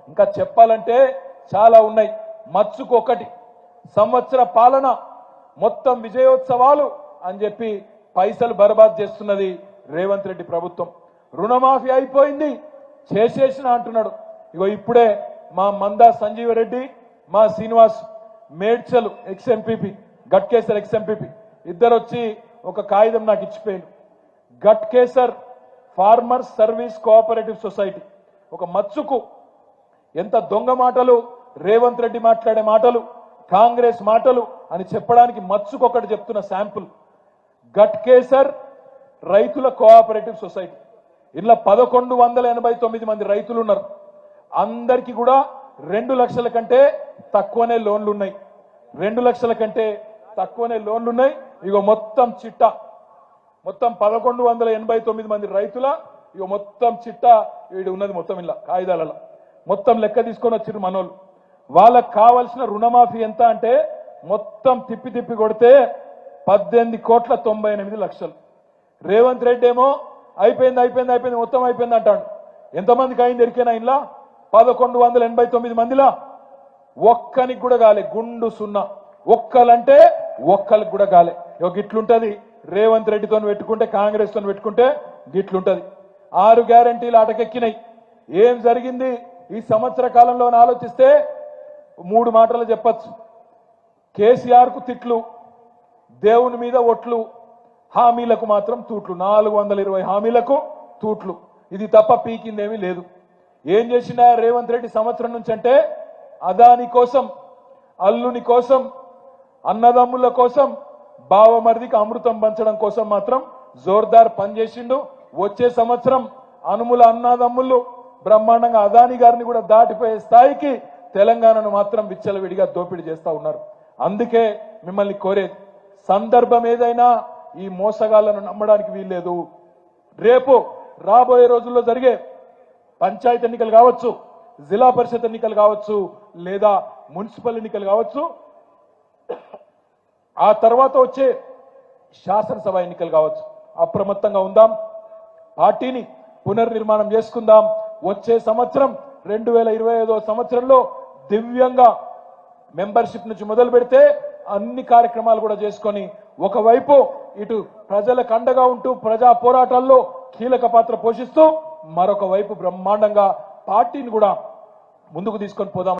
ఇంకా చెప్పాలంటే చాలా ఉన్నాయి. మచ్చుకు ఒకటి సంవత్సర పాలన మొత్తం విజయోత్సవాలు అని చెప్పి పైసలు బర్బాద్ చేస్తున్నది రేవంత్ రెడ్డి ప్రభుత్వం. రుణమాఫీ అయిపోయింది చేసేసిన అంటున్నాడు. ఇగో ఇప్పుడే మా మందా సంజీవ రెడ్డి, మా Srinivas Medchal ex MPP, Ghatkesar ex MPP ఇద్దరు వచ్చి ఒక కాగితం నాకు ఇచ్చిపోయారు. Ghatkesar farmers service cooperative society ఒక మచ్చుకు ఎంత దొంగ మాటలు, రేవంత్ రెడ్డి మాట్లాడే మాటలు, కాంగ్రెస్ మాటలు అని చెప్పడానికి మచ్చుకొకటి చెప్తున్న శాంపుల్. గట్కేసర్ రైతుల కోఆపరేటివ్ సొసైటీ ఇలా 1189 మంది రైతులు ఉన్నారు. అందరికీ కూడా 2 లక్షల కంటే తక్కువనే లోన్లు ఉన్నాయి. 2 లక్షల కంటే తక్కువనే లోన్లు ఉన్నాయి. ఇగో మొత్తం చిట్టా మొత్తం 1189 మంది రైతుల ఇగో మొత్తం చిట్టా వీడు ఉన్నది. మొత్తం ఇలా కాగితాలలో మొత్తం లెక్క తీసుకొని వచ్చిరు మనోళ్ళు. వాళ్ళకు కావాల్సిన రుణమాఫీ ఎంత అంటే మొత్తం తిప్పి తిప్పి కొడితే 18,98,00,000. రేవంత్ రెడ్డి ఏమో అయిపోయింది మొత్తం అయిపోయింది అంటాడు. ఎంతమందికి అయింది ఎరికేనా? ఇలా 1189 మందిలా ఒక్కనికి కూడా కాలే. గుండు సున్నా. ఒక్కలంటే ఒక్కరికి కూడా కాలే. గిట్లుంటది రేవంత్ రెడ్డితో పెట్టుకుంటే, కాంగ్రెస్ తో పెట్టుకుంటే గిట్లుంటది. 6 గ్యారంటీలు అటకెక్కినాయి. ఏం జరిగింది ఈ సంవత్సర కాలంలో ఆలోచిస్తే 3 మాటలు చెప్పచ్చు. కేసీఆర్ కు తిట్లు, దేవుని మీద ఒట్లు, హామీలకు మాత్రం తూట్లు. 420 హామీలకు తూట్లు. ఇది తప్ప పీకిందేమీ లేదు. ఏం చేసినా రేవంత్ రెడ్డి సంవత్సరం నుంచి అంటే అదాని కోసం, అల్లుని కోసం, అన్నదమ్ముల కోసం, బావమరిదికి అమృతం పంచడం కోసం మాత్రం జోర్దార్ పనిచేసిండు. వచ్చే సంవత్సరం అనుముల అన్నదమ్ములు బ్రహ్మాండంగా అదాని గారిని కూడా దాటిపోయే స్థాయికి తెలంగాణను మాత్రం విచ్చలవిడిగా దోపిడీ చేస్తా ఉన్నారు. అందుకే మిమ్మల్ని కోరేది, సందర్భం ఏదైనా ఈ మోసగాళ్లను నమ్మడానికి వీల్లేదు. రేపు రాబోయే రోజుల్లో జరిగే పంచాయతీ ఎన్నికలు కావచ్చు, జిల్లా పరిషత్ ఎన్నికలు కావచ్చు, లేదా మున్సిపల్ ఎన్నికలు కావచ్చు, ఆ తర్వాత వచ్చే శాసనసభ ఎన్నికలు కావచ్చు. అప్రమత్తంగా ఉందాం, పార్టీని పునర్నిర్మాణం చేసుకుందాం. వచ్చే సంవత్సరం 2025వ సంవత్సరంలో దివ్యంగా మెంబర్షిప్ నుంచి మొదలు పెడితే అన్ని కార్యక్రమాలు కూడా చేసుకొని ఒకవైపు ఇటు ప్రజలకు అండగా ఉంటూ ప్రజా పోరాటాల్లో కీలక పాత్ర పోషిస్తూ మరొక వైపు బ్రహ్మాండంగా పార్టీని కూడా ముందుకు తీసుకొని పోదాం.